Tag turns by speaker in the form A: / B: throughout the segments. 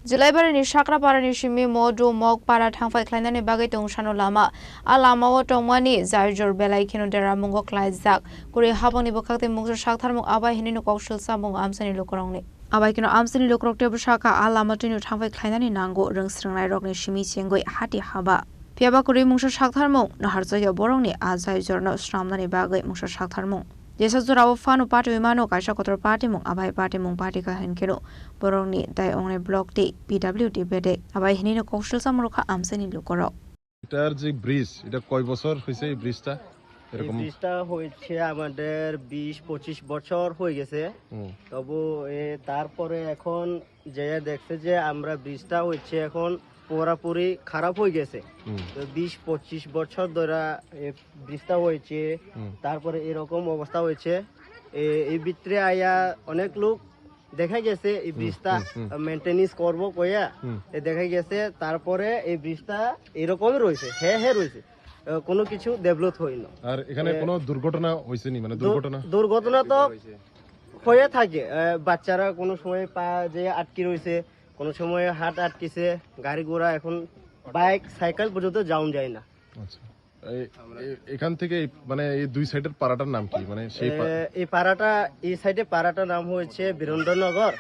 A: Jilaibarini Shakraparani Shimi Modu Mok Para Tangfai Kleinani Bagatong Shano Lama, Alama Tomani, Zajor Belai Kinodera Mungo Klai Zak, Kuri Haboni Bokate Mungo Shaktarmo Abai Hinino Koshul Samung Amsani Lokoroni. Abaikino Amsani Lokrokte Bushaka, Alama Tinu Tangfai Kleinani Nango, Rungstrangai Rogni Shimi Chengoi Hati Haba. Piaba Kuri Mungsha Shaktarmo, Naharzoya Boroni, Azajor no Stramani Bagai Mungsha Shaktarmo. Jesa Zurawa Fanu Party Mano Kasha Kotor Party Mung Abai Party Mung Party Kahenkino Boroni Dai Only Block D PWD Bede Abai Hinino Koshul Samuruka Amsani Lukoro.
B: এটার যে bridge এটা কয় বছর হয়েছে এই ব্রিজটা
C: এরকম ব্রিজটা হয়েছে আমাদের 20-25 বছর হয়ে গেছে তবু তারপরে এখন যে দেখছে যে আমরা ব্রিজটা হচ্ছে এখন পুরোপুরি খারাপ হয়ে গেছে তো 20-25 বছর ধরে এই ব্রিজটা হয়েছে তারপরে এরকম অবস্থা হয়েছে এই ভিতরে আয়া অনেক লোক দেখা গেছে এই ব্রিজটা মেইনটেনেন্স করব কইয়া দেখা গেছে তারপরে এই ব্রিজটা এরকমই রয়েছে হ্যাঁ রয়েছে কোনো কিছু ডেভেলপ হয়নি আর
B: এখানে কোনো দুর্ঘটনা হইছে নি মানে
C: দুর্ঘটনা তো হয়ে থাকে বাচ্চারা কোনো সময় পা যে আটকে রয়েছে কোনো সময় হাত আটকেছে গাড়ি ঘোড়া এখন বাইক সাইকেল পর্যন্ত যাওয়া যায় না
B: আচ্ছা এখান থেকে মানে এই দুই সাইডের পাড়াটার নাম কি মানে সেই
C: এই পাড়াটা এই সাইডে পাড়াটার নাম হচ্ছে বীরেন্দ্রনগর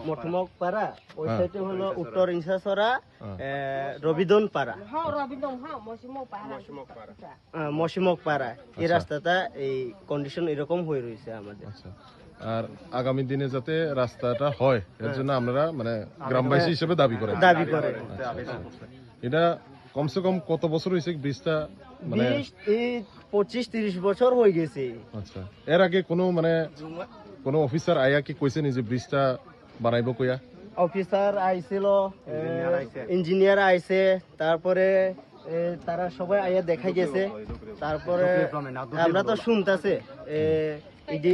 C: মঠমক পাড়া ওই সাইডে হলো উত্তর ইনসাসরা রবিদন পাড়া মশিমক পাড়া এই রাস্তাটা এই কন্ডিশন এরকম হয়ে রয়েছে আমাদের
B: আর আগামী দিনে যাতে রাস্তাটা হয় এর জন্য আমরা মানে গ্রামবাসী হিসেবে দাবি করে এটা কমসে কম কত বছর হয়েছে ব্রিজটা মানে
C: 25-30 বছর হয়ে গেছে
B: আচ্ছা এর আগে কোনো মানে কোনো অফিসার আয়া কি কইছে নি যে ব্রিজটা বানাইবো কইয়া
C: অফিসার আইছিল ইঞ্জিনিয়ার আইছে তারপরে তারা সবাই আয়া দেখা গেছে তারপরে আমরা তো শুনতাছে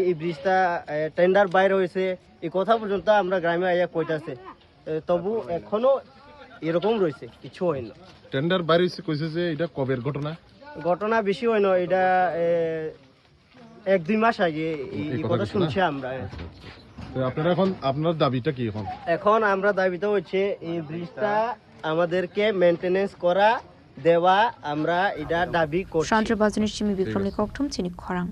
C: এই ব্রিজটা টেন্ডার বাইরে হয়েছে এই কথা পর্যন্ত আমরা গ্রামে আয়া কইতাছে তবু এখনো এরকম রয়েছে কিছু হয় না
B: টেন্ডার বাইরে হয়েছে কইছে যে এটা কবের ঘটনা
C: বেশি হয় না এটা 1-2 মাস আগে এই কথা শুনছি আমরা
B: আপনারা এখন আপনার দাবিটা কি
C: এখন আমরা দাবিটা হচ্ছে এই ব্রিজটা আমাদেরকে মেইনটেনেন্স করা দেওয়া আমরা এটা দাবি করছি
A: শান্তিবাজনী চিমি বিক্রমী ককটম চিনি খরাং